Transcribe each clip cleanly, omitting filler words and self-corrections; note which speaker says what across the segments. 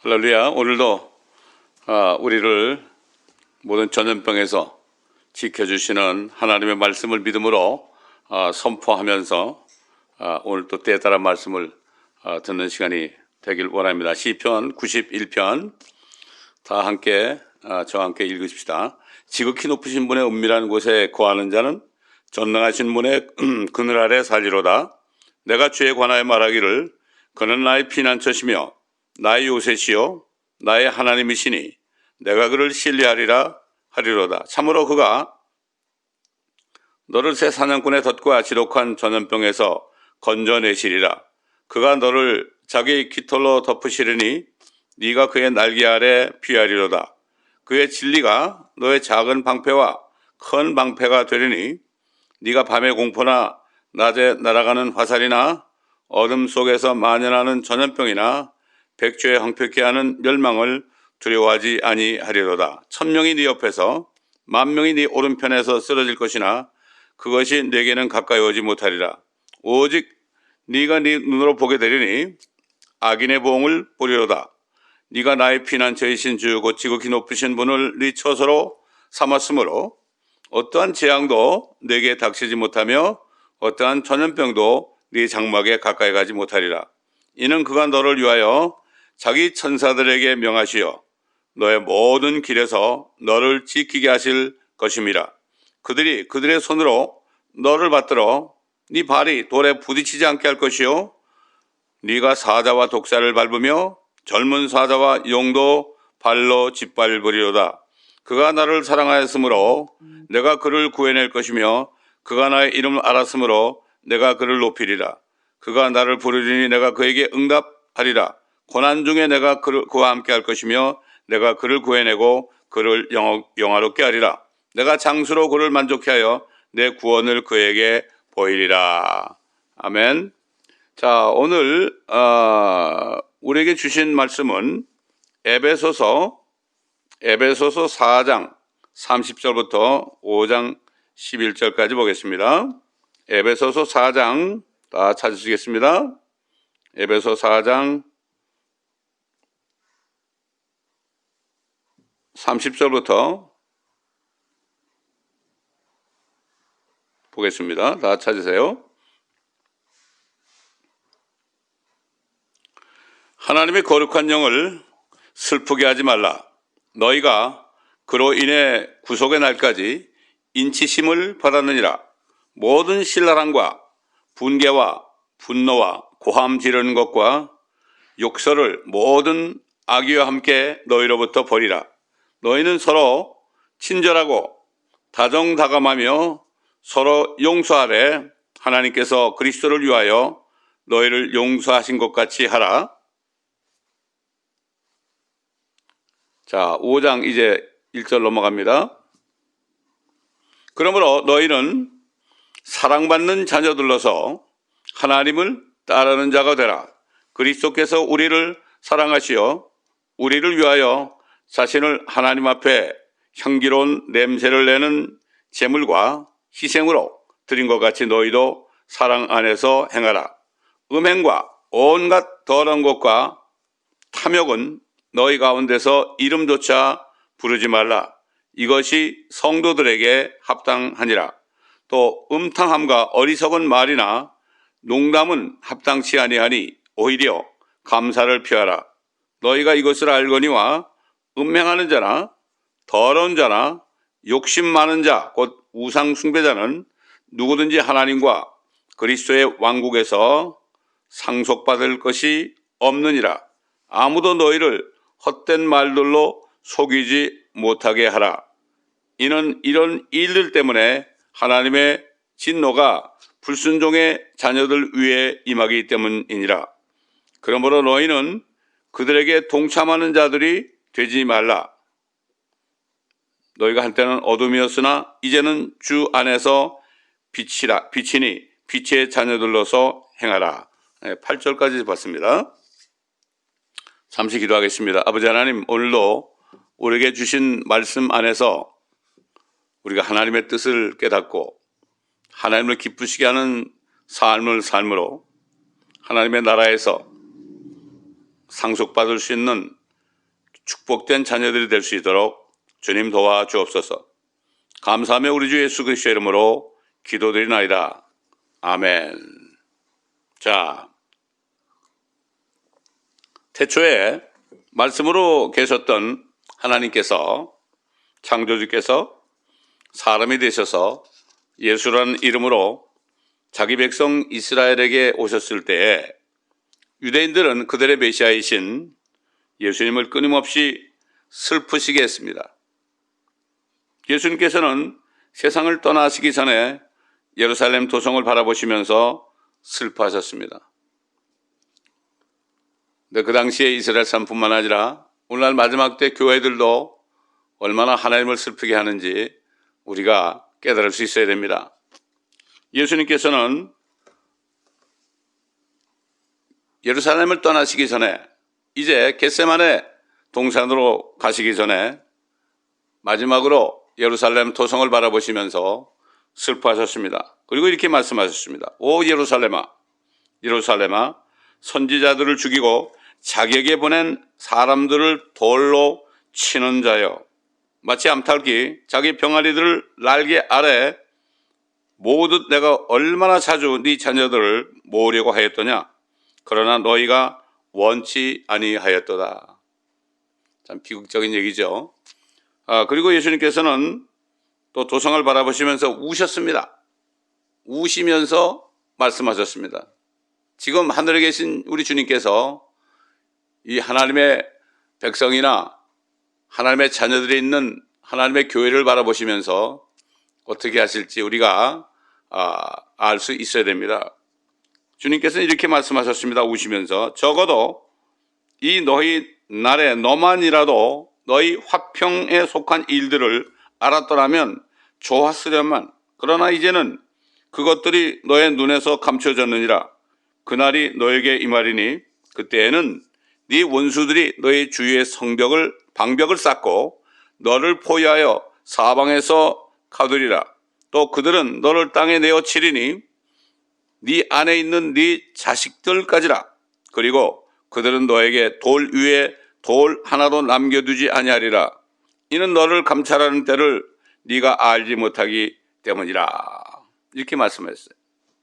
Speaker 1: 할렐루야. 오늘도 우리를 모든 전염병에서 지켜주시는 하나님의 말씀을 믿음으로 선포하면서 오늘 또 때에 따라 말씀을 듣는 시간이 되길 원합니다. 시편 91편 다 함께 저와 함께 읽으십시다. 지극히 높으신 분의 은밀한 곳에 거하는 자는 전능하신 분의 그늘 아래 살리로다. 내가 주에 관하여 말하기를 그는 나의 피난처시며 나의 요새시요 나의 하나님이시니 내가 그를 신뢰하리라 하리로다. 참으로 그가 너를 새 사냥꾼의 덫과 지독한 전염병에서 건져내시리라. 그가 너를 자기 깃털로 덮으시리니 네가 그의 날개 아래 피하리로다. 그의 진리가 너의 작은 방패와 큰 방패가 되리니 네가 밤의 공포나 낮에 날아가는 화살이나 어둠 속에서 만연하는 전염병이나 백주에 황폐케 하는 멸망을 두려워하지 아니하리로다. 1000명이 네 옆에서 10,000명이 네 오른편에서 쓰러질 것이나 그것이 네게는 가까이 오지 못하리라. 오직 네가 네 눈으로 보게 되리니 악인의 보응을 보리로다. 네가 나의 피난처이신 주 곧 지극히 높으신 분을 네 처소로 삼았으므로 어떠한 재앙도 네게 닥치지 못하며 어떠한 전염병도 네 장막에 가까이 가지 못하리라. 이는 그가 너를 위하여 자기 천사들에게 명하시어 너의 모든 길에서 너를 지키게 하실 것임이라. 그들이 그들의 손으로 너를 받들어 네 발이 돌에 부딪히지 않게 할 것이요 네가 사자와 독사를 밟으며 젊은 사자와 용도 발로 짓밟으리로다. 그가 나를 사랑하였으므로 내가 그를 구해낼 것이며 그가 나의 이름을 알았으므로 내가 그를 높이리라. 그가 나를 부르리니 내가 그에게 응답하리라. 고난 중에 내가 그와 함께 할 것이며 내가 그를 구해내고 그를 영화롭게 하리라. 내가 장수로 그를 만족케 하여 내 구원을 그에게 보이리라. 아멘. 자, 오늘 우리에게 주신 말씀은 에베소서 4장 30절부터 5장 11절까지 보겠습니다. 에베소서 4장 다 찾으시겠습니다. 에베소 4장 30절부터 보겠습니다. 다 찾으세요. 하나님의 거룩한 영을 슬프게 하지 말라. 너희가 그로 인해 구속의 날까지 인치심을 받았느니라. 모든 신랄함과 분개와 분노와 고함 지르는 것과 욕설을 모든 악의와 함께 너희로부터 버리라. 너희는 서로 친절하고 다정다감하며 서로 용서하되 하나님께서 그리스도를 위하여 너희를 용서하신 것 같이 하라. 자, 5장 이제 1절 넘어갑니다. 그러므로 너희는 사랑받는 자녀들로서 하나님을 따르는 자가 되라. 그리스도께서 우리를 사랑하시어 우리를 위하여 자신을 하나님 앞에 향기로운 냄새를 내는 제물과 희생으로 드린 것 같이 너희도 사랑 안에서 행하라. 음행과 온갖 더러운 것과 탐욕은 너희 가운데서 이름조차 부르지 말라. 이것이 성도들에게 합당하니라. 또 음탕함과 어리석은 말이나 농담은 합당치 아니하니 오히려 감사를 피하라. 너희가 이것을 알거니와 음행하는 자나 더러운 자나 욕심 많은 자 곧 우상 숭배자는 누구든지 하나님과 그리스도의 왕국에서 상속받을 것이 없느니라. 아무도 너희를 헛된 말들로 속이지 못하게 하라. 이는 이런 일들 때문에 하나님의 진노가 불순종의 자녀들 위에 임하기 때문이니라. 그러므로 너희는 그들에게 동참하는 자들이 되지 말라. 너희가 한때는 어둠이었으나 이제는 주 안에서 빛이니 빛의 자녀들로서 행하라. 8절까지 봤습니다. 잠시 기도하겠습니다. 아버지 하나님, 오늘도 우리에게 주신 말씀 안에서 우리가 하나님의 뜻을 깨닫고 하나님을 기쁘시게 하는 삶으로 하나님의 나라에서 상속받을 수 있는 축복된 자녀들이 될 수 있도록 주님 도와주옵소서. 감사하며 우리 주 예수 그리스도의 이름으로 기도드리나이다. 아멘. 자, 태초에 말씀으로 계셨던 하나님께서, 창조주께서 사람이 되셔서 예수라는 이름으로 자기 백성 이스라엘에게 오셨을 때에 유대인들은 그들의 메시아이신 예수님을 끊임없이 슬프시게 했습니다. 예수님께서는 세상을 떠나시기 전에 예루살렘 도성을 바라보시면서 슬퍼하셨습니다. 근데 그 당시에 이스라엘 사람뿐만 아니라 오늘날 마지막 때 교회들도 얼마나 하나님을 슬프게 하는지 우리가 깨달을 수 있어야 됩니다. 예수님께서는 예루살렘을 떠나시기 전에 이제 겟세마네 동산으로 가시기 전에 마지막으로 예루살렘 도성을 바라보시면서 슬퍼하셨습니다. 그리고 이렇게 말씀하셨습니다. 오 예루살렘아, 예루살렘아, 선지자들을 죽이고 자기에게 보낸 사람들을 돌로 치는 자여, 마치 암탉이 자기 병아리들을 날개 아래 모두 내가 얼마나 자주 네 자녀들을 모으려고 하였더냐. 그러나 너희가 원치 아니하였도다. 참 비극적인 얘기죠. 그리고 예수님께서는 또 도성을 바라보시면서 우셨습니다. 우시면서 말씀하셨습니다. 지금 하늘에 계신 우리 주님께서 이 하나님의 백성이나 하나님의 자녀들이 있는 하나님의 교회를 바라보시면서 어떻게 하실지 우리가 알 수 있어야 됩니다. 주님께서는 이렇게 말씀하셨습니다. 우시면서 적어도 이 너희 날에 너만이라도 너희 화평에 속한 일들을 알았더라면 좋았으련만. 그러나 이제는 그것들이 너의 눈에서 감춰졌느니라. 그날이 너에게 임하리니 그때에는 네 원수들이 너희 주위의 방벽을 쌓고 너를 포위하여 사방에서 가두리라. 또 그들은 너를 땅에 내어 치리니 네 안에 있는 네 자식들까지라. 그리고 그들은 너에게 돌 위에 돌 하나도 남겨두지 아니하리라. 이는 너를 감찰하는 때를 네가 알지 못하기 때문이라. 이렇게 말씀했어요.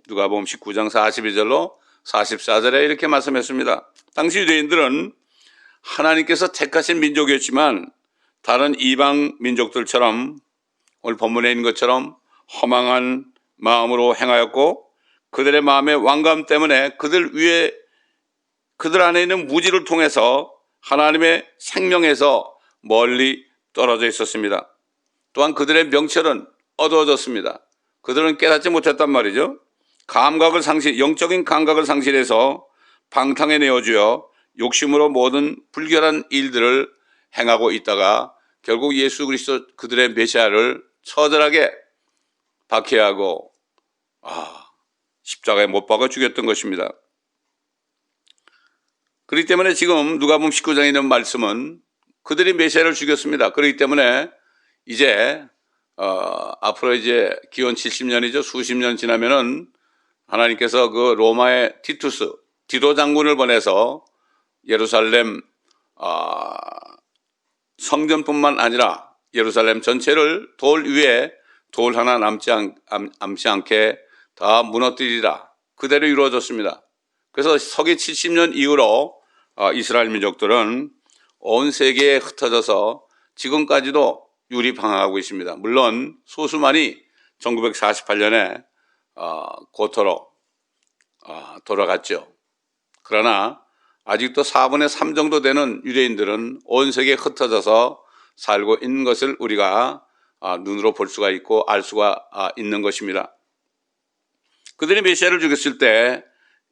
Speaker 1: 누가복음 19장 42절로 44절에 이렇게 말씀했습니다. 당시 유대인들은 하나님께서 택하신 민족이었지만 다른 이방 민족들처럼 오늘 본문에 있는 것처럼 허망한 마음으로 행하였고 그들의 마음의 완감 때문에 그들 안에 있는 무지를 통해서 하나님의 생명에서 멀리 떨어져 있었습니다. 또한 그들의 명철은 어두워졌습니다. 그들은 깨닫지 못했단 말이죠. 영적인 감각을 상실해서 방탕에 내어주어 욕심으로 모든 불결한 일들을 행하고 있다가 결국 예수 그리스도 그들의 메시아를 처절하게 박해하고 십자가에 못 박아 죽였던 것입니다. 그렇기 때문에 지금 누가복음 19장에 있는 말씀은 그들이 메시아를 죽였습니다. 그렇기 때문에 이제 앞으로 이제 기원 70년이죠. 수십 년 지나면은 하나님께서 그 로마의 디도 장군을 보내서 예루살렘 성전뿐만 아니라 예루살렘 전체를 돌 위에 돌 하나 남지 않게 다 무너뜨리라. 그대로 이루어졌습니다. 그래서 서기 70년 이후로 이스라엘 민족들은 온 세계에 흩어져서 지금까지도 유리방황하고 있습니다. 물론 소수만이 1948년에 고토로 돌아갔죠. 그러나 아직도 4분의 3 정도 되는 유대인들은 온 세계에 흩어져서 살고 있는 것을 우리가 눈으로 볼 수가 있고 알 수가 있는 것입니다. 그들이 메시아를 죽였을 때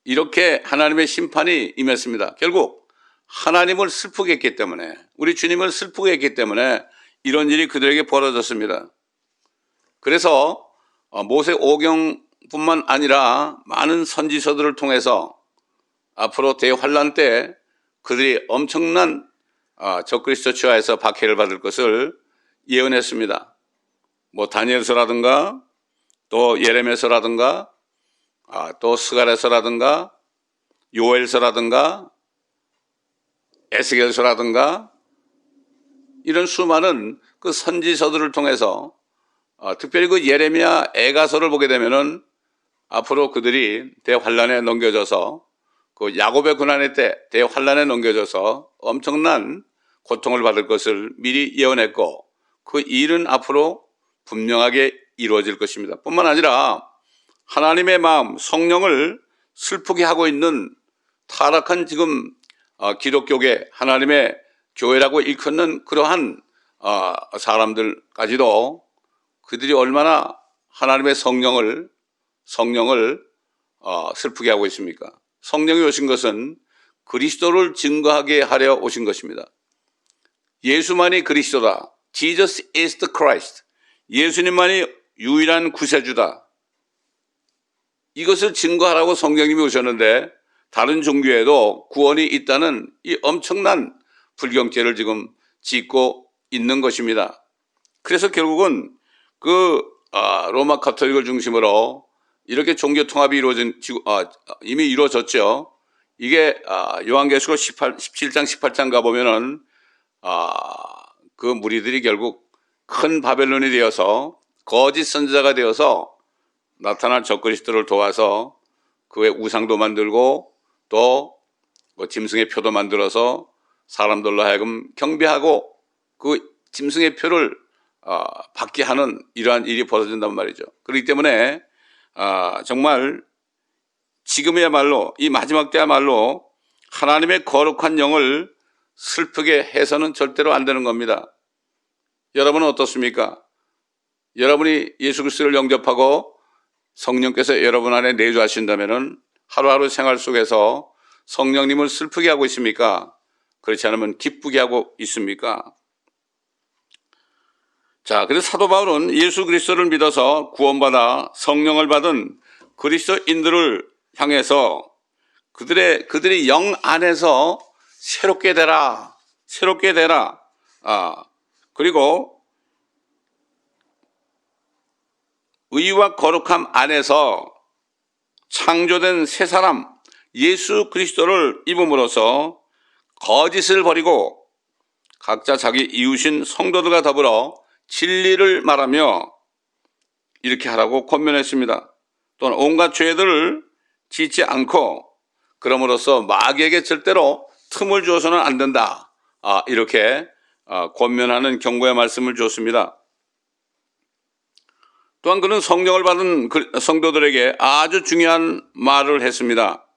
Speaker 1: 이렇게 하나님의 심판이 임했습니다. 결국 하나님을 슬프게 했기 때문에, 우리 주님을 슬프게 했기 때문에 이런 일이 그들에게 벌어졌습니다. 그래서 모세 오경뿐만 아니라 많은 선지서들을 통해서 앞으로 대환란 때 그들이 엄청난 적그리스도 치하에서 박해를 받을 것을 예언했습니다. 뭐 다니엘서라든가 또 예레미야서라든가 또 스가랴서라든가 요엘서라든가 에스겔서라든가 이런 수많은 그 선지서들을 통해서 특별히 그 예레미야 애가서를 보게 되면은 앞으로 그들이 대환란에 넘겨져서 그 야곱의 고난의 때 대환란에 넘겨져서 엄청난 고통을 받을 것을 미리 예언했고 그 일은 앞으로 분명하게 이루어질 것입니다. 뿐만 아니라 하나님의 마음, 성령을 슬프게 하고 있는 타락한 지금 기독교계 하나님의 교회라고 일컫는 그러한 사람들까지도 그들이 얼마나 하나님의 성령을 슬프게 하고 있습니까? 성령이 오신 것은 그리스도를 증거하게 하려 오신 것입니다. 예수만이 그리스도다. Jesus is the Christ. 예수님만이 유일한 구세주다. 이것을 증거하라고 성령님이 오셨는데 다른 종교에도 구원이 있다는 이 엄청난 불경죄를 지금 짓고 있는 것입니다. 그래서 결국은 그 로마 가톨릭을 중심으로 이렇게 종교 통합이 이미 이루어졌죠. 이게 요한계시록 17장 18장 가보면은 그 무리들이 결국 큰 바벨론이 되어서 거짓 선지자가 되어서 나타날 적그리스도를 도와서 그의 우상도 만들고 또 짐승의 표도 만들어서 사람들로 하여금 경배하고 그 짐승의 표를 받게 하는 이러한 일이 벌어진단 말이죠. 그렇기 때문에 정말 지금이야말로 이 마지막 때야말로 하나님의 거룩한 영을 슬프게 해서는 절대로 안 되는 겁니다. 여러분은 어떻습니까? 여러분이 예수 그리스도를 영접하고 성령께서 여러분 안에 내주하신다면은 하루하루 생활 속에서 성령님을 슬프게 하고 있습니까? 그렇지 않으면 기쁘게 하고 있습니까? 자, 그래서 사도 바울은 예수 그리스도를 믿어서 구원받아 성령을 받은 그리스도인들을 향해서 그들의 영 안에서 새롭게 되라. 그리고 의와 거룩함 안에서 창조된 새 사람 예수 그리스도를 입음으로써 거짓을 버리고 각자 자기 이웃인 성도들과 더불어 진리를 말하며 이렇게 하라고 권면했습니다. 또는 온갖 죄들을 짓지 않고 그럼으로써 마귀에게 절대로 틈을 주어서는 안 된다. 이렇게 권면하는 경고의 말씀을 주었습니다. 또한 그는 성령을 받은 성도들에게 아주 중요한 말을 했습니다.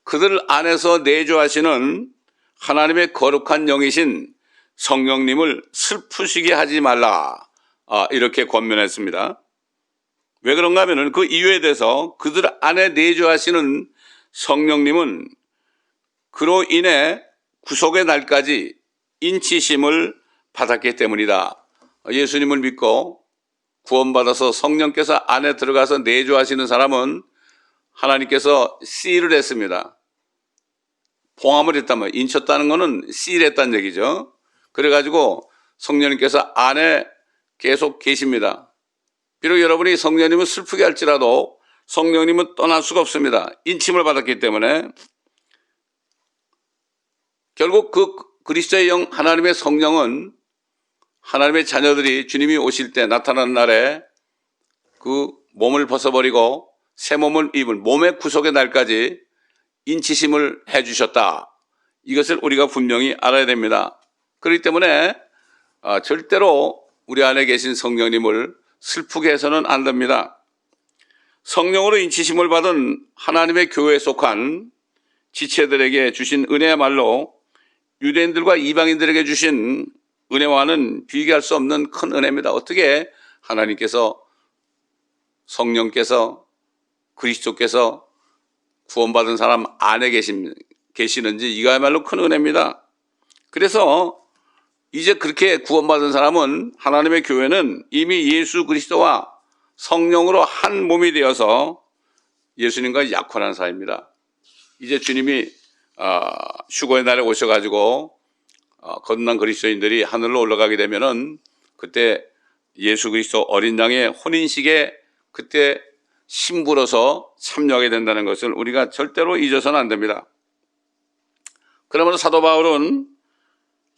Speaker 1: 그들 안에서 내주하시는 하나님의 거룩한 영이신 성령님을 슬프시게 하지 말라. 이렇게 권면했습니다. 왜 그런가 하면은 그 이유에 대해서 그들 안에 내주하시는 성령님은 그로 인해 구속의 날까지 인치심을 받았기 때문이다. 예수님을 믿고 구원받아서 성령께서 안에 들어가서 내주하시는 사람은 하나님께서 씨를 했습니다. 봉함을 했다면 인쳤다는 것은 씨를 했다는 얘기죠. 그래가지고 성령님께서 안에 계속 계십니다. 비록 여러분이 성령님을 슬프게 할지라도 성령님은 떠날 수가 없습니다. 인침을 받았기 때문에 결국 그 그리스도의 영 하나님의 성령은 하나님의 자녀들이 주님이 오실 때 나타나는 날에 그 몸을 벗어버리고 새 몸을 입은 몸의 구속의 날까지 인치심을 해주셨다. 이것을 우리가 분명히 알아야 됩니다. 그렇기 때문에 절대로 우리 안에 계신 성령님을 슬프게 해서는 안 됩니다. 성령으로 인치심을 받은 하나님의 교회에 속한 지체들에게 주신 은혜야말로 유대인들과 이방인들에게 주신 은혜와는 비교할 수 없는 큰 은혜입니다. 어떻게 하나님께서 성령께서 그리스도께서 구원받은 사람 안에 계시는지 이거야말로 큰 은혜입니다. 그래서 이제 그렇게 구원받은 사람은 하나님의 교회는 이미 예수 그리스도와 성령으로 한 몸이 되어서 예수님과 약혼한 사이입니다. 이제 주님이 휴거의 날에 오셔가지고 거듭난 그리스도인들이 하늘로 올라가게 되면은 그때 예수 그리스도 어린 양의 혼인식에 그때 신부로서 참여하게 된다는 것을 우리가 절대로 잊어서는 안 됩니다. 그러므로 사도 바울은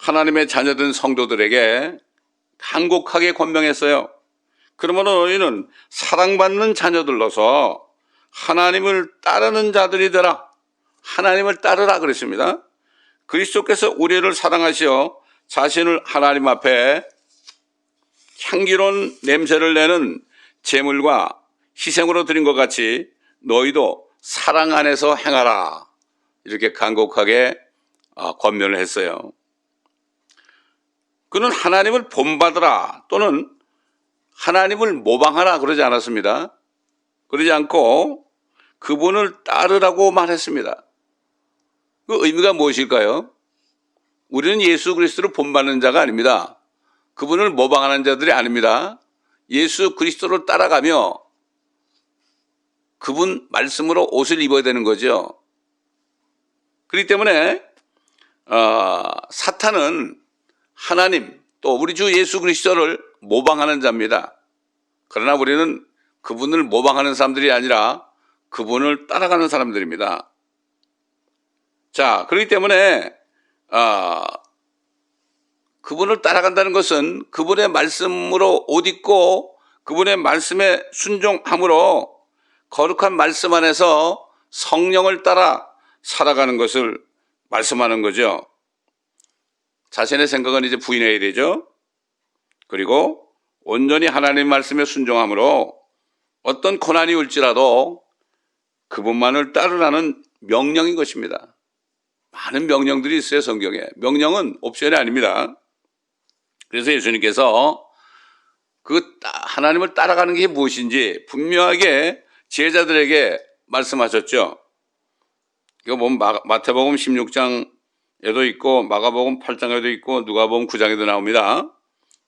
Speaker 1: 하나님의 자녀된 성도들에게 간곡하게 권명했어요. 그러므로 너희는 사랑받는 자녀들로서 하나님을 따르는 자들이 되라. 하나님을 따르라 그랬습니다. 그리스도께서 우리를 사랑하시어 자신을 하나님 앞에 향기로운 냄새를 내는 제물과 희생으로 드린 것 같이 너희도 사랑 안에서 행하라. 이렇게 간곡하게 권면을 했어요. 그는 하나님을 본받으라 또는 하나님을 모방하라 그러지 않았습니다. 그러지 않고 그분을 따르라고 말했습니다. 그 의미가 무엇일까요? 우리는 예수 그리스도를 본받는 자가 아닙니다. 그분을 모방하는 자들이 아닙니다. 예수 그리스도를 따라가며 그분 말씀으로 옷을 입어야 되는 거죠. 그렇기 때문에 사탄은 하나님 또 우리 주 예수 그리스도를 모방하는 자입니다. 그러나 우리는 그분을 모방하는 사람들이 아니라 그분을 따라가는 사람들입니다. 자, 그렇기 때문에 그분을 따라간다는 것은 그분의 말씀으로 옷 입고 그분의 말씀에 순종함으로 거룩한 말씀 안에서 성령을 따라 살아가는 것을 말씀하는 거죠. 자신의 생각은 이제 부인해야 되죠. 그리고 온전히 하나님 말씀에 순종함으로 어떤 고난이 올지라도 그분만을 따르라는 명령인 것입니다. 많은 명령들이 있어요, 성경에. 명령은 옵션이 아닙니다. 그래서 예수님께서 그 하나님을 따라가는 게 무엇인지 분명하게 제자들에게 말씀하셨죠. 이거 보면 마태복음 16장에도 있고 마가복음 8장에도 있고 누가복음 9장에도 나옵니다.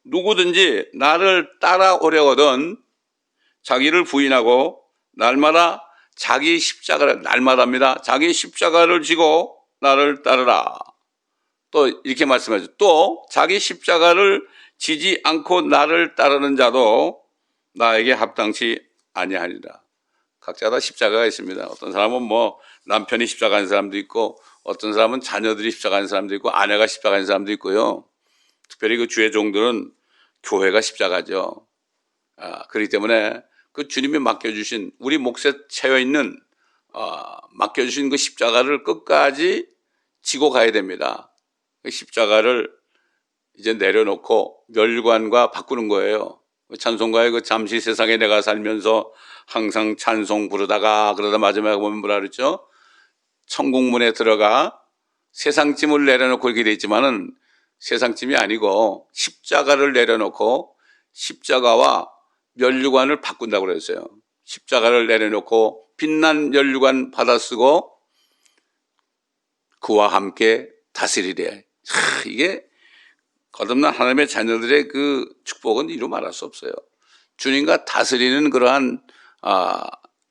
Speaker 1: 누구든지 나를 따라오려거든 자기를 부인하고 날마다 자기 십자가를, 날마다입니다. 자기 십자가를 지고 나를 따르라. 또 이렇게 말씀하죠. 또 자기 십자가를 지지 않고 나를 따르는 자도 나에게 합당치 아니하리라. 각자 다 십자가가 있습니다. 어떤 사람은 뭐 남편이 십자가인 사람도 있고 어떤 사람은 자녀들이 십자가인 사람도 있고 아내가 십자가인 사람도 있고요. 특별히 그 주의 종들은 교회가 십자가죠. 그렇기 때문에 그 주님이 맡겨주신 우리 몫에 채워있는 맡겨주신 그 십자가를 끝까지 지고 가야 됩니다. 그 십자가를 이제 내려놓고 멸관과 바꾸는 거예요. 찬송가에 그 잠시 세상에 내가 살면서 항상 찬송 부르다가 그러다 마지막에 보면 뭐라 그랬죠? 천국문에 들어가 세상짐을 내려놓고 이렇게 돼 있지만은 세상짐이 아니고 십자가를 내려놓고 십자가와 면류관을 바꾼다고 그랬어요. 십자가를 내려놓고 빛난 면류관 받아 쓰고 그와 함께 다스리래. 이게 거듭난 하나님의 자녀들의 그 축복은 이루 말할 수 없어요. 주님과 다스리는 그러한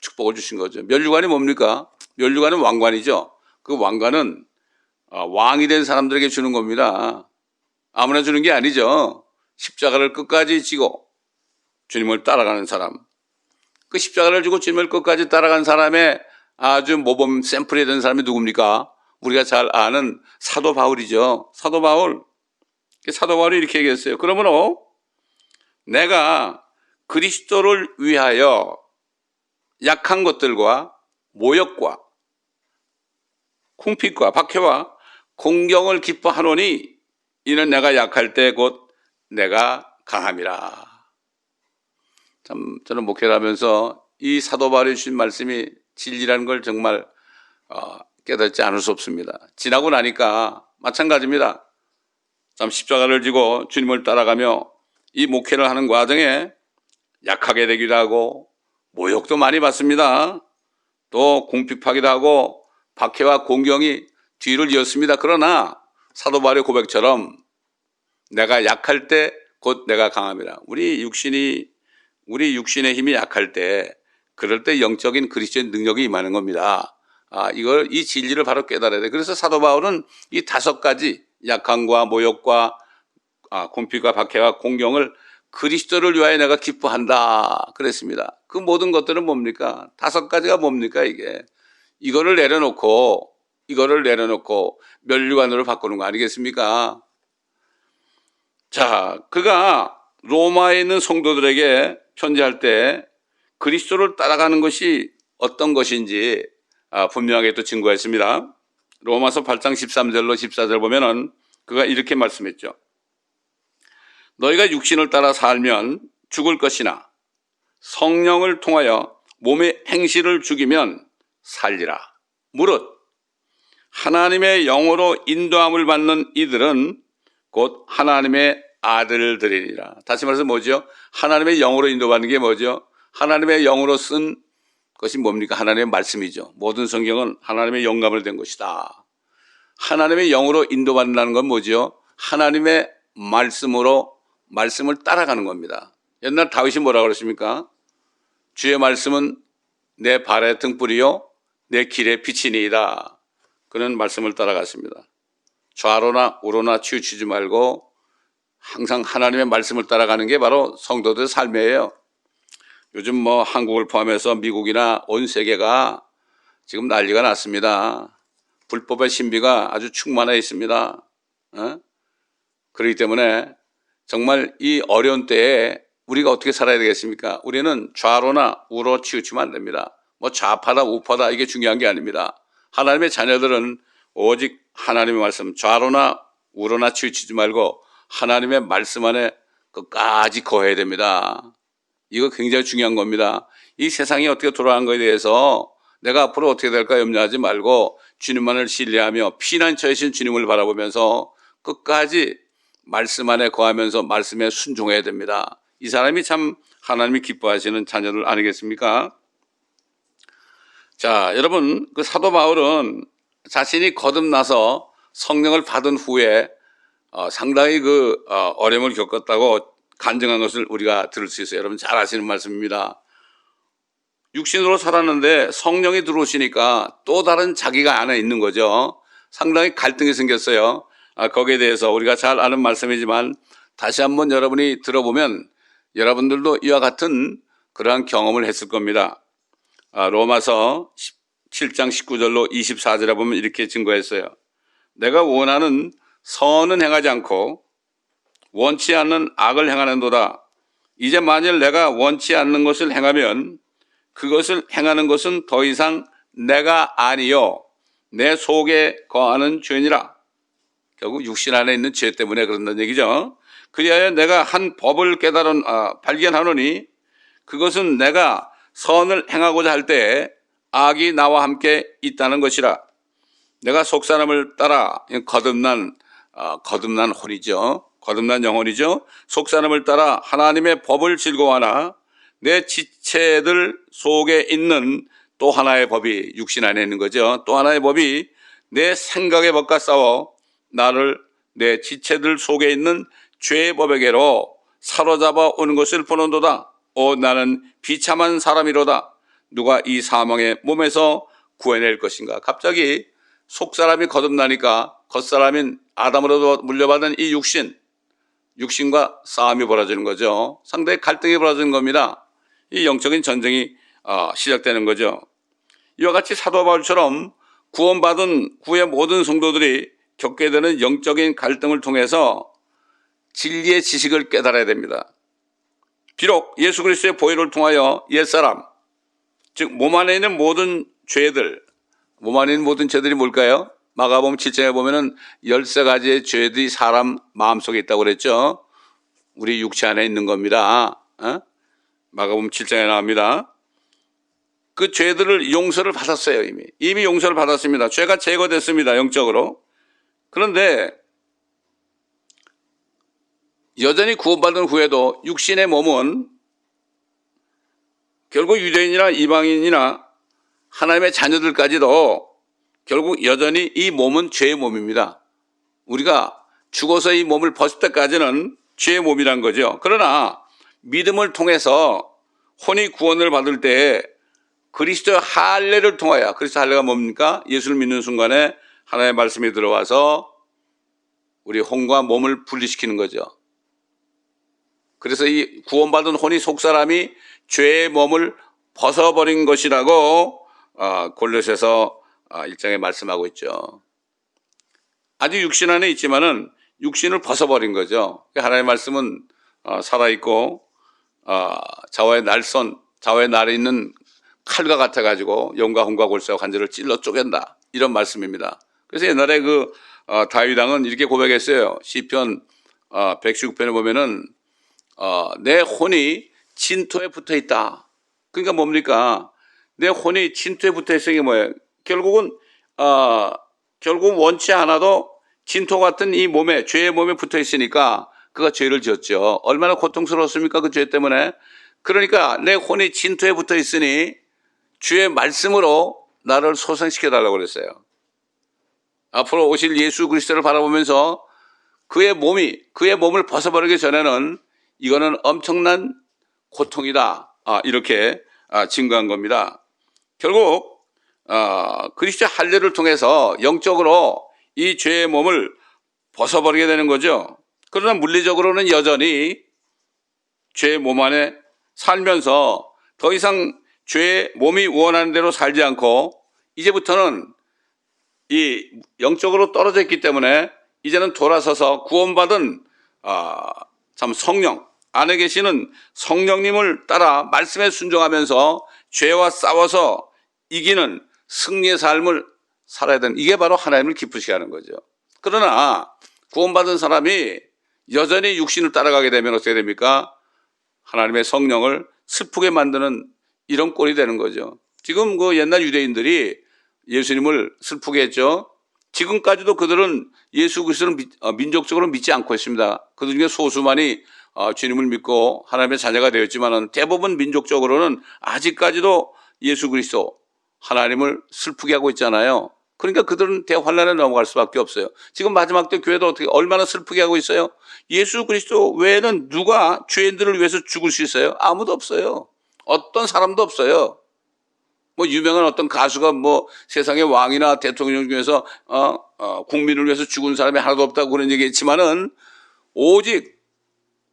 Speaker 1: 축복을 주신 거죠. 면류관이 뭡니까? 면류관은 왕관이죠. 그 왕관은 왕이 된 사람들에게 주는 겁니다. 아무나 주는 게 아니죠. 십자가를 끝까지 지고 주님을 따라가는 사람. 그 십자가를 지고 주님을 끝까지 따라간 사람의 아주 모범 샘플이 된 사람이 누굽니까? 우리가 잘 아는 사도 바울이죠. 사도 바울이 이렇게 얘기했어요. 그러므로 내가 그리스도를 위하여 약한 것들과 모욕과 궁핍과 박해와 공경을 기뻐하노니 이는 내가 약할 때 곧 내가 강함이라. 참 저는 목회를 하면서 이 사도 바울이 주신 말씀이 진리라는 걸 정말 깨닫지 않을 수 없습니다. 지나고 나니까 마찬가지입니다. 참 십자가를 지고 주님을 따라가며 이 목회를 하는 과정에 약하게 되기도 하고 모욕도 많이 받습니다. 또 궁핍하기도 하고 박해와 공경이 뒤를 이었습니다. 그러나 사도 바울의 고백처럼 내가 약할 때 곧 내가 강함이라. 우리 육신의 힘이 약할 때 그럴 때 영적인 그리스도의 능력이 임하는 겁니다. 이 진리를 바로 깨달아야 돼. 그래서 사도 바울은 이 5가지 약함과 모욕과 궁핍과 박해와 공경을 그리스도를 위하여 내가 기뻐한다 그랬습니다. 그 모든 것들은 뭡니까? 5가지가 뭡니까 이게? 이거를 내려놓고 면류관으로 바꾸는 거 아니겠습니까? 자, 그가 로마에 있는 성도들에게 편지할 때 그리스도를 따라가는 것이 어떤 것인지 분명하게 또 증거했습니다. 로마서 8장 13절로 14절 보면은 그가 이렇게 말씀했죠. 너희가 육신을 따라 살면 죽을 것이나 성령을 통하여 몸의 행실을 죽이면 살리라. 무릇 하나님의 영으로 인도함을 받는 이들은 곧 하나님의 아들들이니라. 다시 말해서 뭐죠? 하나님의 영으로 인도받는 게 뭐죠? 하나님의 영으로 쓴 것이 뭡니까? 하나님의 말씀이죠. 모든 성경은 하나님의 영감을 된 것이다. 하나님의 영으로 인도받는다는 건 뭐죠? 하나님의 말씀을 따라가는 겁니다. 옛날 다윗이 뭐라고 그랬습니까? 주의 말씀은 내 발의 등불이요 내 길의 빛이니이다. 그런 말씀을 따라갔습니다. 좌로나 우로나 치우치지 말고 항상 하나님의 말씀을 따라가는 게 바로 성도들의 삶이에요. 요즘 뭐 한국을 포함해서 미국이나 온 세계가 지금 난리가 났습니다. 불법의 신비가 아주 충만해 있습니다. 그렇기 때문에 정말 이 어려운 때에 우리가 어떻게 살아야 되겠습니까? 우리는 좌로나 우로 치우치면 안 됩니다. 뭐 좌파다 우파다 이게 중요한 게 아닙니다. 하나님의 자녀들은 오직 하나님의 말씀 좌로나 우로나 치우치지 말고 하나님의 말씀 안에 끝까지 거해야 됩니다. 이거 굉장히 중요한 겁니다. 이 세상이 어떻게 돌아가는 것에 대해서 내가 앞으로 어떻게 될까 염려하지 말고 주님만을 신뢰하며 피난처이신 주님을 바라보면서 끝까지 말씀 안에 거하면서 말씀에 순종해야 됩니다. 이 사람이 참 하나님이 기뻐하시는 자녀들 아니겠습니까? 자, 여러분, 그 사도 바울은 자신이 거듭나서 성령을 받은 후에 상당히 어려움을 겪었다고 간증한 것을 우리가 들을 수 있어요. 여러분 잘 아시는 말씀입니다. 육신으로 살았는데 성령이 들어오시니까 또 다른 자기가 안에 있는 거죠. 상당히 갈등이 생겼어요. 거기에 대해서 우리가 잘 아는 말씀이지만 다시 한번 여러분이 들어보면 여러분들도 이와 같은 그러한 경험을 했을 겁니다. 로마서 7장 19절로 24절에 보면 이렇게 증거했어요. 내가 원하는 선은 행하지 않고 원치 않는 악을 행하는도다. 이제 만일 내가 원치 않는 것을 행하면 그것을 행하는 것은 더 이상 내가 아니요 내 속에 거하는 죄니라. 결국 육신 안에 있는 죄 때문에 그런다는 얘기죠. 그리하여 내가 한 법을 발견하노니 그것은 내가 선을 행하고자 할 때 악이 나와 함께 있다는 것이라. 내가 속사람을 따라 거듭난 혼이죠. 거듭난 영혼이죠. 속사람을 따라 하나님의 법을 즐거워하나 내 지체들 속에 있는 또 하나의 법이 육신 안에 있는 거죠. 또 하나의 법이 내 생각의 법과 싸워 나를 내 지체들 속에 있는 죄의 법에게로 사로잡아 오는 것을 보는도다. 나는 비참한 사람이로다. 누가 이 사망의 몸에서 구해낼 것인가. 갑자기 속사람이 거듭나니까 겉사람인 아담으로도 물려받은 이 육신과 싸움이 벌어지는 거죠. 상당히 갈등이 벌어지는 겁니다. 이 영적인 전쟁이 시작되는 거죠. 이와 같이 사도 바울처럼 구원받은 후의 모든 성도들이 겪게 되는 영적인 갈등을 통해서 진리의 지식을 깨달아야 됩니다. 비록 예수 그리스도의 보혈을 통하여 옛사람, 즉 몸 안에 있는 모든 죄들, 몸 안에 있는 모든 죄들이 뭘까요? 마가복음 7장에 보면은 13가지의 죄들이 사람 마음속에 있다고 그랬죠. 우리 육체 안에 있는 겁니다. 마가복음 7장에 나옵니다. 그 죄들을 용서를 받았어요. 이미 용서를 받았습니다. 죄가 제거됐습니다. 영적으로. 그런데 여전히 구원받은 후에도 육신의 몸은 결국 유대인이나 이방인이나 하나님의 자녀들까지도 결국 여전히 이 몸은 죄의 몸입니다. 우리가 죽어서 이 몸을 벗을 때까지는 죄의 몸이란 거죠. 그러나 믿음을 통해서 혼이 구원을 받을 때 그리스도의 할례를 통하여, 그리스도 할례가 뭡니까? 예수를 믿는 순간에 하나님의 말씀이 들어와서 우리 혼과 몸을 분리시키는 거죠. 그래서 이 구원받은 혼이 속사람이 죄의 몸을 벗어버린 것이라고 골로새서 1장에 말씀하고 있죠. 아직 육신 안에 있지만은 육신을 벗어버린 거죠. 하나님의 말씀은 살아있고 좌우의 날에 있는 칼과 같아가지고 영과 혼과 골수와 관절을 찔러 쪼갠다, 이런 말씀입니다. 그래서 옛날에 다윗 왕은 이렇게 고백했어요. 시편 119편에 보면은 내 혼이 진토에 붙어 있다. 그러니까 뭡니까? 내 혼이 진토에 붙어 있으니 뭐예요? 결국 원치 않아도 진토 같은 이 몸에, 죄의 몸에 붙어 있으니까 그가 죄를 지었죠. 얼마나 고통스러웠습니까? 그 죄 때문에. 그러니까 내 혼이 진토에 붙어 있으니 주의 말씀으로 나를 소생시켜 달라고 그랬어요. 앞으로 오실 예수 그리스도를 바라보면서 그의 몸을 벗어버리기 전에는 이거는 엄청난 고통이다, 이렇게 증거한 겁니다. 결국 그리스도의 할례를 통해서 영적으로 이 죄의 몸을 벗어버리게 되는 거죠. 그러나 물리적으로는 여전히 죄의 몸 안에 살면서 더 이상 죄의 몸이 원하는 대로 살지 않고 이제부터는 이 영적으로 떨어져 있기 때문에 이제는 돌아서서 구원받은 참 성령, 안에 계시는 성령님을 따라 말씀에 순종하면서 죄와 싸워서 이기는 승리의 삶을 살아야 되는, 이게 바로 하나님을 기쁘시게 하는 거죠. 그러나 구원받은 사람이 여전히 육신을 따라가게 되면 어떻게 됩니까? 하나님의 성령을 슬프게 만드는 이런 꼴이 되는 거죠. 지금 옛날 유대인들이 예수님을 슬프게 했죠. 지금까지도 그들은 예수 그리스도를 민족적으로 믿지 않고 있습니다. 그들 중에 소수만이 주님을 믿고 하나님의 자녀가 되었지만 대부분 민족적으로는 아직까지도 예수 그리스도 하나님을 슬프게 하고 있잖아요. 그러니까 그들은 대환란에 넘어갈 수밖에 없어요. 지금 마지막 때 교회도 어떻게 얼마나 슬프게 하고 있어요? 예수 그리스도 외에는 누가 죄인들을 위해서 죽을 수 있어요? 아무도 없어요. 어떤 사람도 없어요. 유명한 어떤 가수가 세상의 왕이나 대통령 중에서 국민을 위해서 죽은 사람이 하나도 없다고 그런 얘기했지만은 오직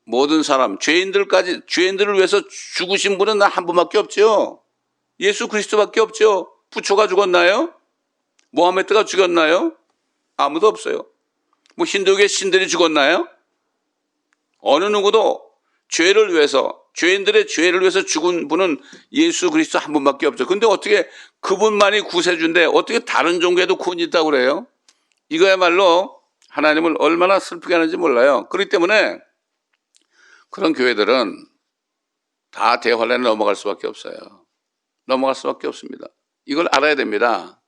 Speaker 1: 모든 사람, 죄인들을 위해서 죽으신 분은 한 분밖에 없죠. 예수 그리스도밖에 없죠. 부처가 죽었나요? 모하메드가 죽었나요? 아무도 없어요. 힌두교의 신들이 죽었나요? 어느 누구도 죄인들의 죄를 위해서 죽은 분은 예수 그리스도 한 분밖에 없죠. 근데 어떻게 그분만이 구세주인데 어떻게 다른 종교에도 구원이 있다고 그래요? 이거야말로 하나님을 얼마나 슬프게 하는지 몰라요. 그렇기 때문에 그런 교회들은 다 대환란에 넘어갈 수밖에 없어요. 넘어갈 수밖에 없습니다. 이걸 알아야 됩니다.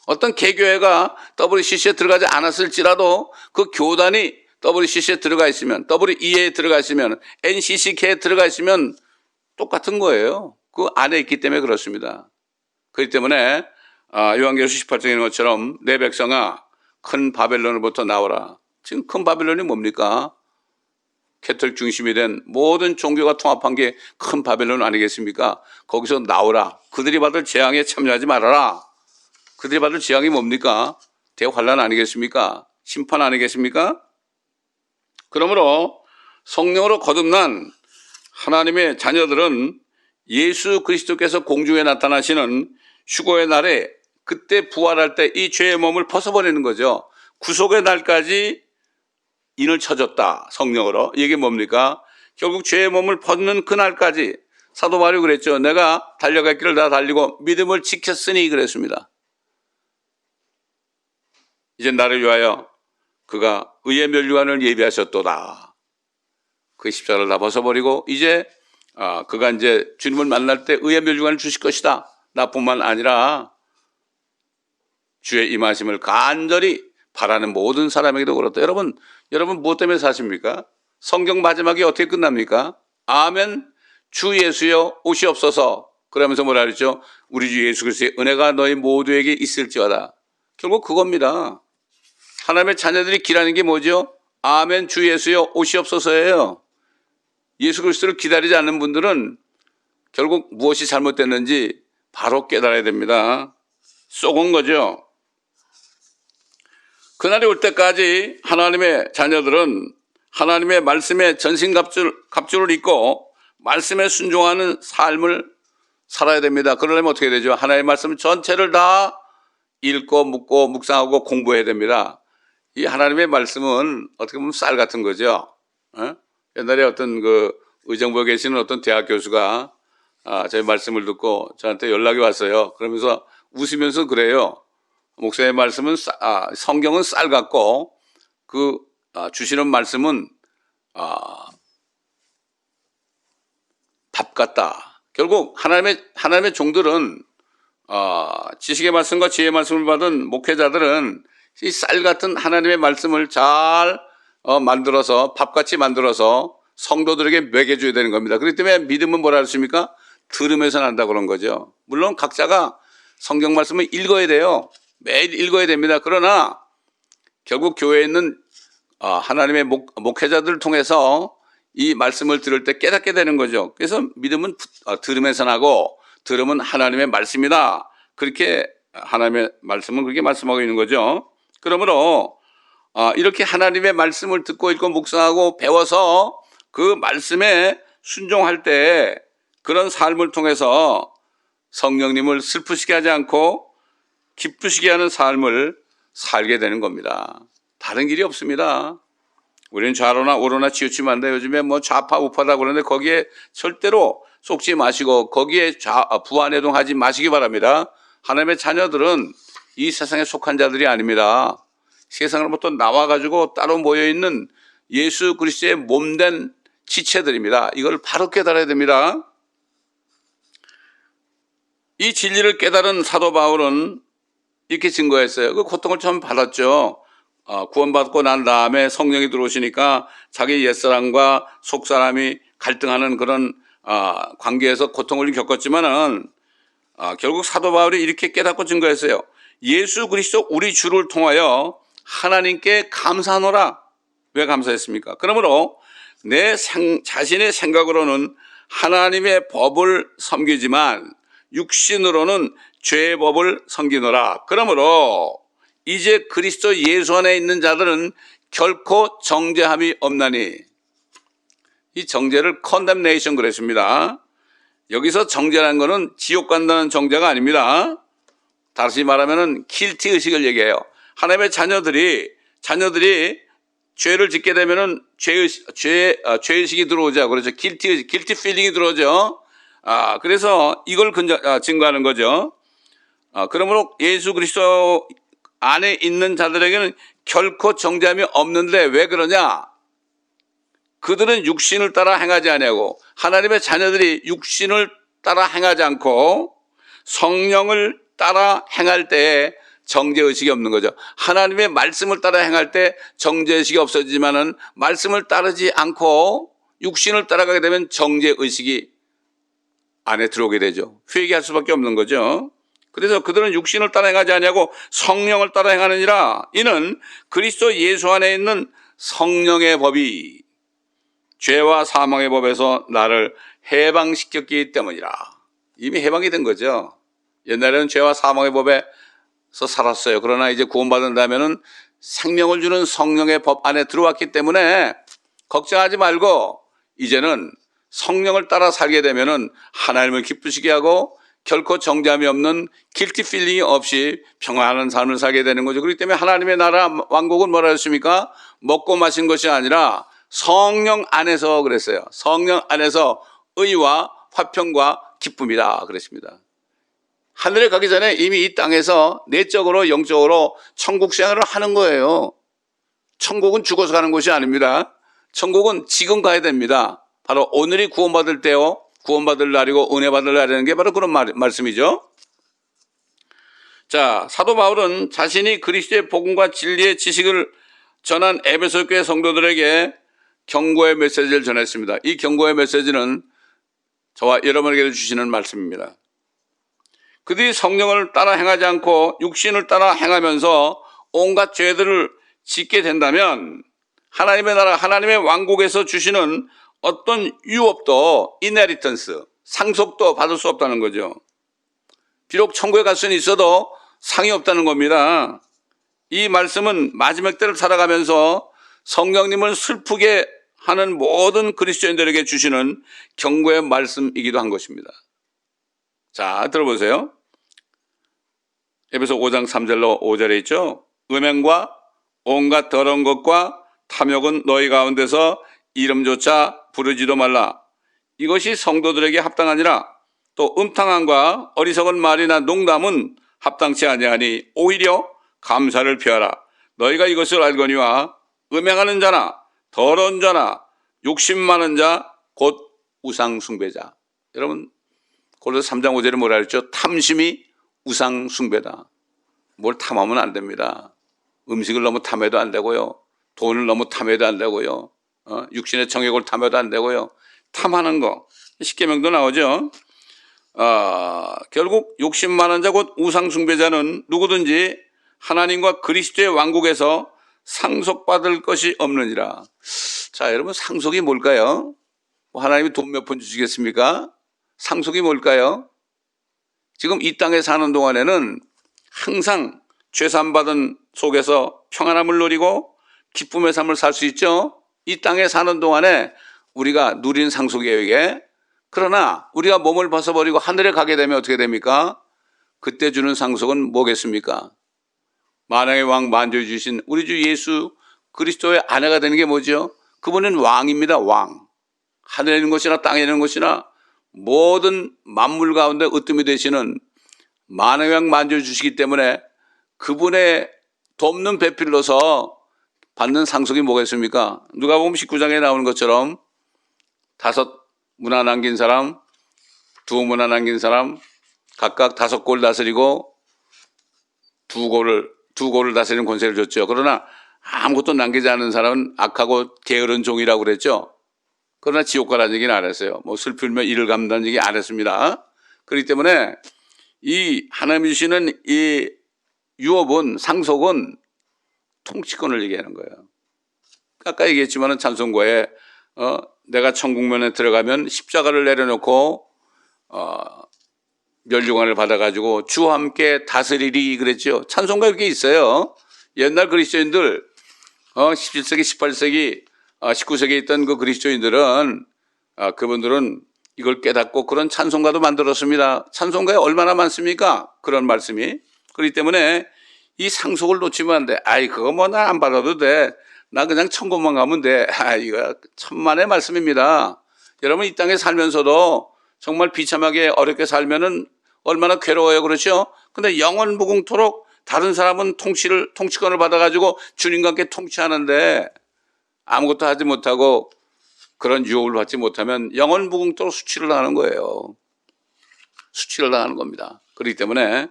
Speaker 1: 어떤 개교회가 WCC에 들어가지 않았을지라도 그 교단이 WCC에 들어가 있으면, WEA에 들어가 있으면, NCCK에 들어가 있으면 똑같은 거예요. 그 안에 있기 때문에 그렇습니다. 그렇기 때문에 요한계시록 18장에 있는 것처럼 내 백성아 큰 바벨론으로부터 나오라. 지금 큰 바벨론이 뭡니까? 캐톨릭 중심이 된 모든 종교가 통합한 게 큰 바벨론 아니겠습니까? 거기서 나오라. 그들이 받을 재앙에 참여하지 말아라. 그들이 받을 재앙이 뭡니까? 대환란 아니겠습니까? 심판 아니겠습니까? 그러므로 성령으로 거듭난 하나님의 자녀들은 예수 그리스도께서 공중에 나타나시는 휴거의 날에 그때 부활할 때 이 죄의 몸을 벗어버리는 거죠. 구속의 날까지 인을 쳐줬다, 성령으로. 이게 뭡니까? 결국 죄의 몸을 벗는 그날까지 사도 바울이 그랬죠. 내가 달려갈 길을 다 달리고 믿음을 지켰으니 그랬습니다. 이제 나를 위하여 그가 의의 멸류관을 예비하셨도다. 그 십자가를 다 벗어버리고 이제 그가 이제 주님을 만날 때 의의 멸류관을 주실 것이다. 나뿐만 아니라 주의 임하심을 간절히 바라는 모든 사람에게도 그렇다. 여러분 무엇 때문에 사십니까? 성경 마지막에 어떻게 끝납니까? 아멘 주 예수여 오시옵소서. 그러면서 뭐라 그랬죠? 우리 주 예수 그리스도의 은혜가 너희 모두에게 있을지어다. 결국 그겁니다. 하나님의 자녀들이 기다리는 게 뭐죠? 아멘 주 예수여 오시옵소서예요. 예수 그리스도를 기다리지 않는 분들은 결국 무엇이 잘못됐는지 바로 깨달아야 됩니다. 쏘은 거죠. 그날이 올 때까지 하나님의 자녀들은 하나님의 말씀에 전신갑주를 입고 말씀에 순종하는 삶을 살아야 됩니다. 그러려면 어떻게 되죠? 하나님의 말씀 전체를 다 읽고 묵고 묵상하고 공부해야 됩니다. 이 하나님의 말씀은 어떻게 보면 쌀 같은 거죠. 옛날에 어떤 그 의정부에 계시는 어떤 대학 교수가 저희 말씀을 듣고 저한테 연락이 왔어요. 그러면서 웃으면서 그래요. 목사의 말씀은 성경은 쌀 같고 주시는 말씀은 밥 같다. 결국 하나님의 종들은 지식의 말씀과 지혜의 말씀을 받은 목회자들은 이 쌀 같은 하나님의 말씀을 잘 만들어서 밥같이 만들어서 성도들에게 먹여줘야 되는 겁니다. 그렇기 때문에 믿음은 뭐라 하십니까? 들으면서 난다 그런 거죠. 물론 각자가 성경 말씀을 읽어야 돼요. 매일 읽어야 됩니다. 그러나 결국 교회에 있는 하나님의 목회자들을 통해서 이 말씀을 들을 때 깨닫게 되는 거죠. 그래서 믿음은 들으면서 나고 들으면 하나님의 말씀이다. 그렇게 하나님의 말씀은 그렇게 말씀하고 있는 거죠. 그러므로 이렇게 하나님의 말씀을 듣고 읽고 묵상하고 배워서 그 말씀에 순종할 때 그런 삶을 통해서 성령님을 슬프시게 하지 않고 기쁘시게 하는 삶을 살게 되는 겁니다. 다른 길이 없습니다. 우리는 좌로나 우로나 치우치면 안 돼. 요즘에 뭐 좌파 우파다 그러는데 거기에 절대로 속지 마시고 거기에 부안해동하지 마시기 바랍니다. 하나님의 자녀들은 이 세상에 속한 자들이 아닙니다. 세상으로부터 나와가지고 따로 모여있는 예수 그리스도의 몸된 지체들입니다. 이걸 바로 깨달아야 됩니다. 이 진리를 깨달은 사도 바울은 이렇게 증거했어요. 그 고통을 처음 받았죠. 구원받고 난 다음에 성령이 들어오시니까 자기 옛사람과 속사람이 갈등하는 그런 관계에서 고통을 겪었지만은 결국 사도 바울이 이렇게 깨닫고 증거했어요. 예수 그리스도 우리 주를 통하여 하나님께 감사하노라. 왜 감사했습니까? 그러므로 내 자신의 생각으로는 하나님의 법을 섬기지만 육신으로는 죄의 법을 섬기노라. 그러므로 이제 그리스도 예수 안에 있는 자들은 결코 정죄함이 없나니. 이 정죄를 condemnation 그랬습니다. 여기서 정죄라는 것은 지옥 간다는 정죄가 아닙니다. 다시 말하면 guilty 의식을 얘기해요. 하나님의 자녀들이 죄를 짓게 되면은 죄의식이 들어오죠. 그렇죠. guilty feeling이 들어오죠. 그래서 이걸 증거하는 거죠. 그러므로 예수 그리스도 안에 있는 자들에게는 결코 정죄함이 없는데 왜 그러냐? 그들은 육신을 따라 행하지 아니하고 하나님의 자녀들이 육신을 따라 행하지 않고 성령을 따라 행할 때에 정죄의식이 없는 거죠. 하나님의 말씀을 따라 행할 때 정죄의식이 없어지지만은 말씀을 따르지 않고 육신을 따라가게 되면 정죄의식이 안에 들어오게 되죠. 회개할 수밖에 없는 거죠. 그래서 그들은 육신을 따라 행하지 아니하고 성령을 따라 행하느니라. 이는 그리스도 예수 안에 있는 성령의 법이 죄와 사망의 법에서 나를 해방시켰기 때문이라. 이미 해방이 된 거죠. 옛날에는 죄와 사망의 법에서 살았어요. 그러나 이제 구원받은다면은 생명을 주는 성령의 법 안에 들어왔기 때문에 걱정하지 말고 이제는 성령을 따라 살게 되면은 하나님을 기쁘시게 하고 결코 정죄함이 없는 guilty feeling이 없이 평안한 삶을 살게 되는 거죠. 그렇기 때문에 하나님의 나라 왕국은 뭐라 했습니까? 먹고 마신 것이 아니라 성령 안에서 그랬어요. 성령 안에서 의와 화평과 기쁨이다 그랬습니다. 하늘에 가기 전에 이미 이 땅에서 내적으로 영적으로 천국 생활을 하는 거예요. 천국은 죽어서 가는 곳이 아닙니다. 천국은 지금 가야 됩니다. 바로 오늘이 구원받을 때요. 구원받을 날이고 은혜 받을 날이라는 게 바로 그런 말씀이죠. 자, 사도 바울은 자신이 그리스도의 복음과 진리의 지식을 전한 에베소 교회 성도들에게 경고의 메시지를 전했습니다. 이 경고의 메시지는 저와 여러분에게 주시는 말씀입니다. 그들이 성령을 따라 행하지 않고 육신을 따라 행하면서 온갖 죄들을 짓게 된다면 하나님의 나라, 하나님의 왕국에서 주시는 어떤 유업도 inheritance, 상속도 받을 수 없다는 거죠. 비록 천국에 갈 수는 있어도 상이 없다는 겁니다. 이 말씀은 마지막 때를 살아가면서 성령님을 슬프게 하는 모든 그리스도인들에게 주시는 경고의 말씀이기도 한 것입니다. 자, 들어보세요. 에베소 5장 3절로 5절에 있죠. 음행과 온갖 더러운 것과 탐욕은 너희 가운데서 이름조차 부르지도 말라. 이것이 성도들에게 합당하니라. 또 음탕함과 어리석은 말이나 농담은 합당치 아니하니 오히려 감사를 표하라. 너희가 이것을 알거니와 음행하는 자나 더러운 자나 욕심 많은 자 곧 우상 숭배자. 여러분 골로새 3장 5절에 뭐라 그랬죠? 탐심이 우상 숭배다. 뭘 탐하면 안 됩니다. 음식을 너무 탐해도 안 되고요. 돈을 너무 탐해도 안 되고요. 육신의 정욕을 탐해도 안 되고요. 탐하는 거 십계명도 나오죠. 결국 욕심 많은 자 곧 우상 숭배자는 누구든지 하나님과 그리스도의 왕국에서 상속받을 것이 없느니라. 자, 여러분 상속이 뭘까요? 하나님이 돈 몇 푼 주시겠습니까? 상속이 뭘까요? 지금 이 땅에 사는 동안에는 항상 죄산받은 속에서 평안함을 누리고 기쁨의 삶을 살 수 있죠. 이 땅에 사는 동안에 우리가 누린 상속이에요, 이게. 그러나 우리가 몸을 벗어버리고 하늘에 가게 되면 어떻게 됩니까? 그때 주는 상속은 뭐겠습니까? 만왕의 왕 만주에 주신 우리 주 예수 그리스도의 아내가 되는 게 뭐죠? 그분은 왕입니다. 왕. 하늘에 있는 것이나 땅에 있는 것이나 모든 만물 가운데 으뜸이 되시는 만왕의 왕 만주에 주시기 때문에 그분의 돕는 배필로서 받는 상속이 뭐겠습니까? 누가복음 19장에 나오는 것처럼 5 문화 남긴 사람, 2 문화 남긴 사람 각각 5골 다스리고 2골을 다스리는 권세를 줬죠. 그러나 아무것도 남기지 않은 사람은 악하고 게으른 종이라고 그랬죠. 그러나 지옥 가라는 얘기는 안 했어요. 뭐 슬프면 이를 갚는다는 얘기 안 했습니다. 그렇기 때문에 이 하나님이 주시는 이 유업은, 상속은 통치권을 얘기하는 거예요. 아까 얘기했지만은 찬송가에 내가 천국면에 들어가면 십자가를 내려놓고 멸류관을 받아가지고 주와 함께 다스리리 그랬죠. 찬송가 이렇게 있어요. 옛날 그리스도인들 17세기, 18세기, 19세기에 있던 그 그리스도인들은 그분들은 이걸 깨닫고 그런 찬송가도 만들었습니다. 찬송가에 얼마나 많습니까? 그런 말씀이. 그렇기 때문에 이 상속을 놓치면 안 돼. 아이 그거 뭐 나 안 받아도 돼. 나 그냥 천국만 가면 돼. 이거 천만의 말씀입니다. 여러분 이 땅에 살면서도 정말 비참하게 어렵게 살면은 얼마나 괴로워요. 그렇죠? 근데 영원 무궁토록 다른 사람은 통치권을 받아가지고 주님과 함께 통치하는데 아무것도 하지 못하고 그런 유혹을 받지 못하면 영원 무궁토록 수치를 당하는 거예요. 수치를 당하는 겁니다. 그렇기 때문에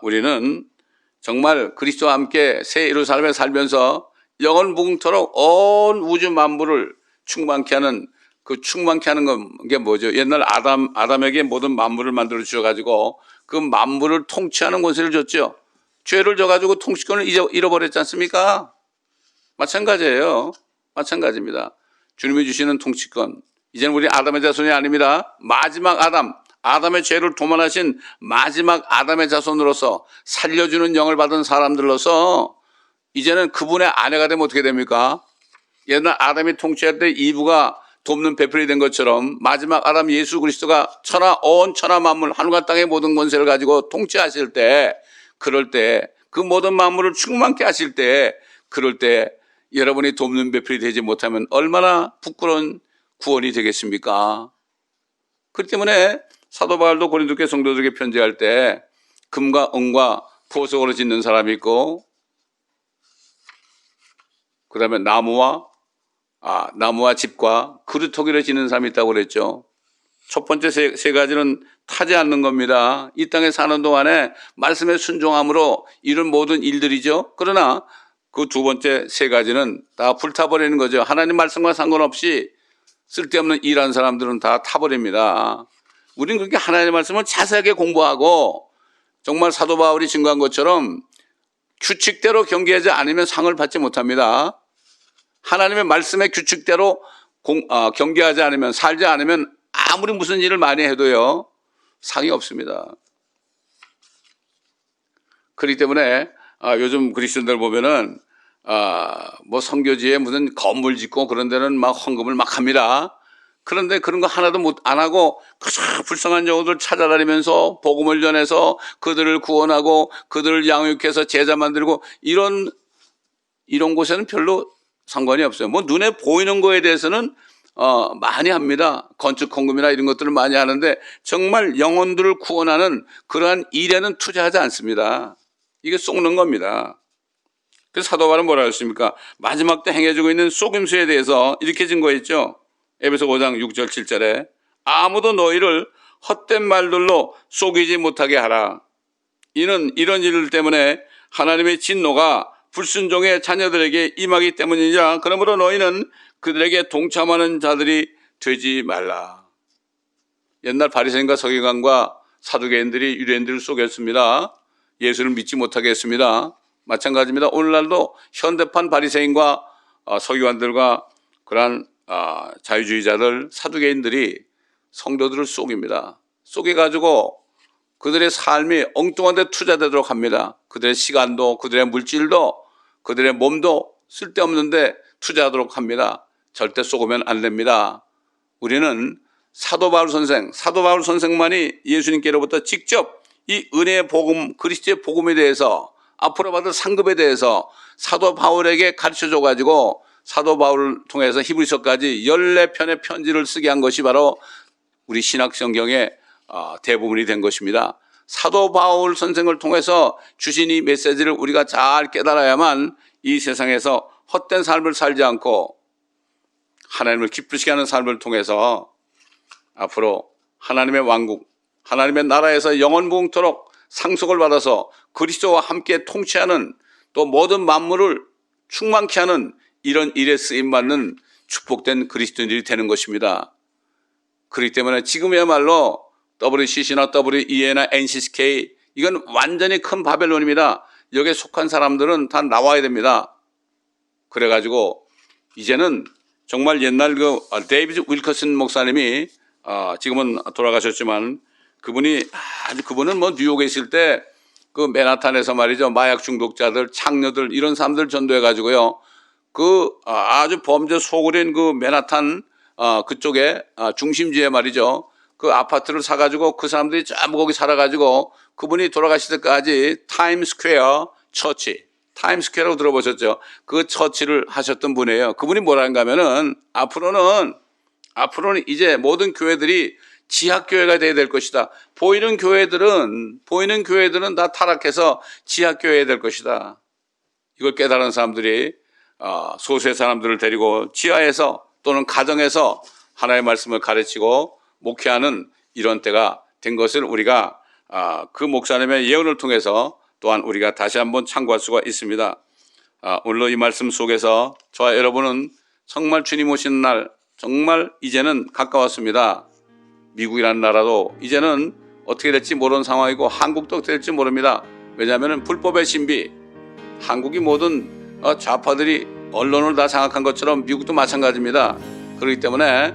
Speaker 1: 우리는 정말 그리스도와 함께 새 예루살렘에 살면서 영원 무궁토록 온 우주 만물을 충만케 하는 게 뭐죠? 옛날 아담에게 모든 만물을 만들어 주셔가지고 그 만물을 통치하는 권세를 줬죠. 죄를 져가지고 통치권을 잃어버렸지 않습니까? 마찬가지예요. 마찬가지입니다. 주님이 주시는 통치권. 이제는 우리 아담의 자손이 아닙니다. 마지막 아담의 죄를 도만하신 마지막 아담의 자손으로서 살려주는 영을 받은 사람들로서 이제는 그분의 아내가 되면 어떻게 됩니까? 옛날 아담이 통치할 때 이브가 돕는 배필이 된 것처럼 마지막 아담 예수 그리스도가 온 천하 만물 하늘과 땅의 모든 권세를 가지고 통치하실 때, 그럴 때 그 모든 만물을 충만케 하실 때, 그럴 때 여러분이 돕는 배필이 되지 못하면 얼마나 부끄러운 구원이 되겠습니까? 그렇기 때문에 사도 바울도 고린도 교회 성도들에게 편지할 때 금과 은과 보석으로 짓는 사람이 있고, 그 다음에 나무와 집과 그루터기로 짓는 사람이 있다고 그랬죠. 첫 번째 세 가지는 타지 않는 겁니다. 이 땅에 사는 동안에 말씀에 순종함으로 이룬 모든 일들이죠. 그러나 그 2번째 3가지는 다 불타버리는 거죠. 하나님 말씀과 상관없이 쓸데없는 일한 사람들은 다 타버립니다. 우리는 그렇게 하나님의 말씀을 자세하게 공부하고 정말 사도 바울이 증거한 것처럼 규칙대로 경계하지 않으면 상을 받지 못합니다. 하나님의 말씀의 규칙대로 경계하지 않으면, 살지 않으면 아무리 무슨 일을 많이 해도요 상이 없습니다. 그렇기 때문에 요즘 그리스도인들 보면은 뭐 선교지에 무슨 건물 짓고 그런 데는 막 헌금을 막 합니다. 그런데 그런 거 하나도 안 하고 그저 불쌍한 영혼들 찾아다니면서 복음을 전해서 그들을 구원하고 그들을 양육해서 제자 만들고 이런 이런 곳에는 별로 상관이 없어요. 뭐 눈에 보이는 거에 대해서는 많이 합니다. 건축 헌금이나 이런 것들을 많이 하는데 정말 영혼들을 구원하는 그러한 일에는 투자하지 않습니다. 이게 속는 겁니다. 그래서 사도 바울은 뭐라 했습니까? 마지막 때 행해지고 있는 속임수에 대해서 이렇게 증거했죠. 에베소 5장 6절 7절에 아무도 너희를 헛된 말들로 속이지 못하게 하라. 이는 이런 일 때문에 하나님의 진노가 불순종의 자녀들에게 임하기 때문이니라. 그러므로 너희는 그들에게 동참하는 자들이 되지 말라. 옛날 바리새인과 서기관과 사두개인들이 유대인들을 속였습니다. 예수를 믿지 못하게 했습니다. 마찬가지입니다. 오늘날도 현대판 바리새인과 서기관들과 그러한 자유주의자들, 사두개인들이 성도들을 속입니다. 속여가지고 그들의 삶이 엉뚱한 데 투자되도록 합니다. 그들의 시간도, 그들의 물질도, 그들의 몸도 쓸데없는데 투자하도록 합니다. 절대 속으면 안 됩니다. 우리는 사도 바울 선생만이 예수님께로부터 직접 이 은혜의 복음, 그리스도의 복음에 대해서 앞으로 받을 상급에 대해서 사도 바울에게 가르쳐줘 가지고 사도 바울을 통해서 히브리서까지 14편의 편지를 쓰게 한 것이 바로 우리 신약 성경의 대부분이 된 것입니다. 사도 바울 선생을 통해서 주신 이 메시지를 우리가 잘 깨달아야만 이 세상에서 헛된 삶을 살지 않고 하나님을 기쁘시게 하는 삶을 통해서 앞으로 하나님의 왕국, 하나님의 나라에서 영원무궁토록 상속을 받아서 그리스도와 함께 통치하는 또 모든 만물을 충만케 하는 이런 일에 쓰임받는 축복된 그리스도인들이 되는 것입니다. 그렇기 때문에 지금이야말로 WCC나 WEA나 NCCK 이건 완전히 큰 바벨론입니다. 여기에 속한 사람들은 다 나와야 됩니다. 그래가지고 이제는 정말 옛날 데이비드 윌커슨 목사님이 지금은 돌아가셨지만 그분은 뭐 뉴욕에 있을 때 그 맨하탄에서 말이죠. 마약 중독자들, 창녀들 이런 사람들 전도해가지고요. 아주 범죄 소굴인 그 맨하탄 그쪽에 중심지에 말이죠. 그 아파트를 사가지고 그 사람들이 전부 거기 살아가지고 그분이 돌아가실 때까지 타임스퀘어 처치, 타임스퀘어라고 들어보셨죠? 그 처치를 하셨던 분이에요. 그분이 뭐라는가 하면은 앞으로는 이제 모든 교회들이 지하교회가 돼야 될 것이다. 보이는 교회들은 다 타락해서 지하교회가 될 것이다. 이걸 깨달은 사람들이 소수의 사람들을 데리고 지하에서 또는 가정에서 하나님의 말씀을 가르치고 목회하는 이런 때가 된 것을 우리가 그 목사님의 예언을 통해서 또한 우리가 다시 한번 참고할 수가 있습니다. 오늘 이 말씀 속에서 저와 여러분은 정말 주님 오시는 날 정말 이제는 가까웠습니다. 미국이라는 나라도 이제는 어떻게 될지 모르는 상황이고 한국도 어떻게 될지 모릅니다. 왜냐하면 불법의 신비, 한국이 모든 좌파들이 언론을 다 장악한 것처럼 미국도 마찬가지입니다. 그렇기 때문에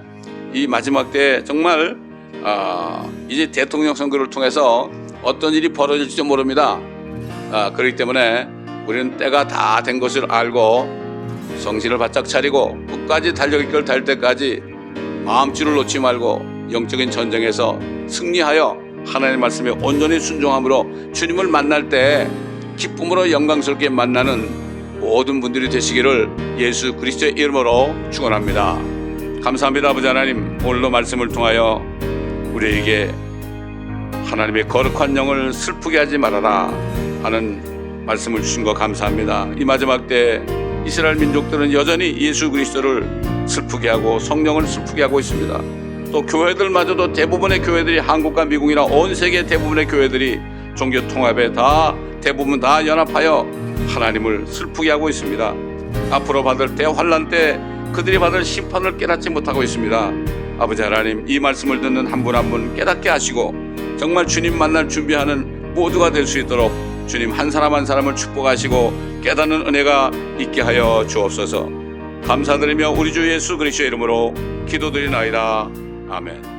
Speaker 1: 이 마지막 때에 정말 이제 대통령 선거를 통해서 어떤 일이 벌어질지도 모릅니다. 그렇기 때문에 우리는 때가 다 된 것을 알고 정신을 바짝 차리고 끝까지 달려갈 걸 달 때까지 마음줄을 놓지 말고 영적인 전쟁에서 승리하여 하나님의 말씀에 온전히 순종함으로 주님을 만날 때 기쁨으로 영광스럽게 만나는 모든 분들이 되시기를 예수 그리스도의 이름으로 축원합니다. 감사합니다. 아버지 하나님, 오늘도 말씀을 통하여 우리에게 하나님의 거룩한 영을 슬프게 하지 말아라 하는 말씀을 주신 거 감사합니다. 이 마지막 때 이스라엘 민족들은 여전히 예수 그리스도를 슬프게 하고 성령을 슬프게 하고 있습니다. 또 교회들마저도 대부분의 교회들이 한국과 미국이나 온 세계 대부분의 교회들이 종교 통합에 대부분 다 연합하여 하나님을 슬프게 하고 있습니다. 앞으로 받을 대환란 때 그들이 받을 심판을 깨닫지 못하고 있습니다. 아버지 하나님, 이 말씀을 듣는 한 분 한 분 깨닫게 하시고 정말 주님 만날 준비하는 모두가 될 수 있도록 주님 한 사람 한 사람을 축복하시고 깨닫는 은혜가 있게 하여 주옵소서. 감사드리며 우리 주 예수 그리스도의 이름으로 기도드리나이다. 아멘.